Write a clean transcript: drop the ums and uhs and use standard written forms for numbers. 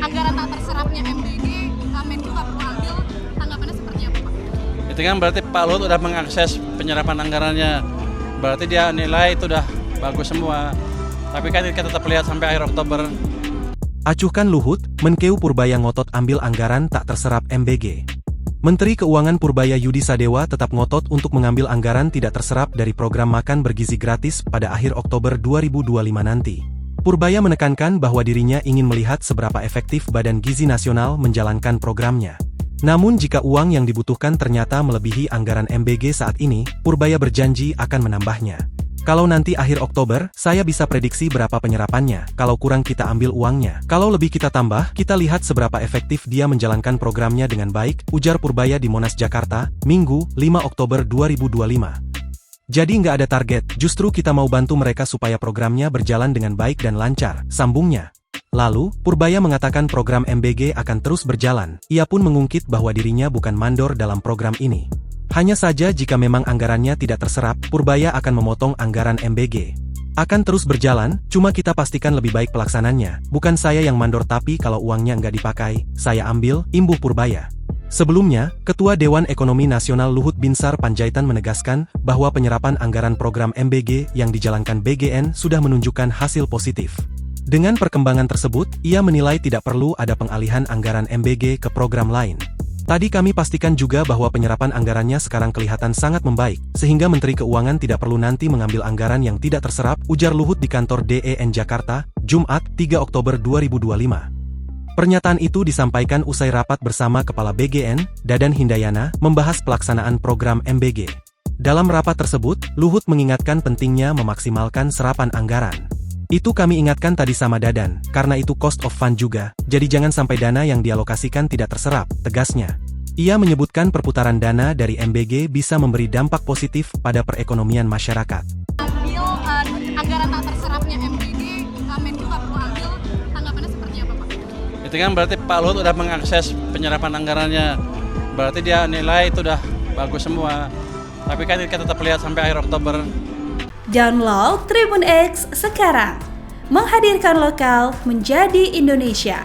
anggaran tak terserapnya MBG, Menko nggak perlu ambil, tanggapannya seperti apa Pak? Itu kan berarti Pak Luhut udah mengakses penyerapan anggarannya, berarti dia nilai itu udah bagus semua. Tapi kan kita tetap lihat sampai akhir Oktober. Acuhkan Luhut, Menkeu Purbaya ngotot ambil anggaran tak terserap MBG. Menteri Keuangan Purbaya Yudi Sadewa tetap ngotot untuk mengambil anggaran tidak terserap dari program makan bergizi gratis pada akhir Oktober 2025 nanti. Purbaya menekankan bahwa dirinya ingin melihat seberapa efektif Badan Gizi Nasional menjalankan programnya. Namun jika uang yang dibutuhkan ternyata melebihi anggaran MBG saat ini, Purbaya berjanji akan menambahnya. Kalau nanti akhir Oktober, saya bisa prediksi berapa penyerapannya, kalau kurang kita ambil uangnya. Kalau lebih kita tambah, kita lihat seberapa efektif dia menjalankan programnya dengan baik, ujar Purbaya di Monas Jakarta, Minggu, 5 Oktober 2025. Jadi nggak ada target, justru kita mau bantu mereka supaya programnya berjalan dengan baik dan lancar, sambungnya. Lalu, Purbaya mengatakan program MBG akan terus berjalan. Ia pun mengungkit bahwa dirinya bukan mandor dalam program ini. Hanya saja jika memang anggarannya tidak terserap, Purbaya akan memotong anggaran MBG. Akan terus berjalan, cuma kita pastikan lebih baik pelaksananya. Bukan saya yang mandor tapi kalau uangnya nggak dipakai, saya ambil, imbuh Purbaya. Sebelumnya, Ketua Dewan Ekonomi Nasional Luhut Binsar Panjaitan menegaskan bahwa penyerapan anggaran program MBG yang dijalankan BGN sudah menunjukkan hasil positif. Dengan perkembangan tersebut, ia menilai tidak perlu ada pengalihan anggaran MBG ke program lain. Tadi kami pastikan juga bahwa penyerapan anggarannya sekarang kelihatan sangat membaik, sehingga Menteri Keuangan tidak perlu nanti mengambil anggaran yang tidak terserap, ujar Luhut di kantor DEN Jakarta, Jumat, 3 Oktober 2025. Pernyataan itu disampaikan usai rapat bersama Kepala BGN, Dadan Hindayana, membahas pelaksanaan program MBG. Dalam rapat tersebut, Luhut mengingatkan pentingnya memaksimalkan serapan anggaran. Itu kami ingatkan tadi sama Dadan, karena itu cost of fund juga, jadi jangan sampai dana yang dialokasikan tidak terserap, tegasnya. Ia menyebutkan perputaran dana dari MBG bisa memberi dampak positif pada perekonomian masyarakat. Ambil anggaran tak terserapnya MBG, Menko nggak perlu ambil, tanggapannya seperti apa Pak? Itu kan berarti Pak Luhut udah mengakses penyerapan anggarannya, berarti dia nilai itu udah bagus semua. Tapi kan kita tetap lihat sampai akhir Oktober. Download Tribun X sekarang, menghadirkan lokal menjadi Indonesia.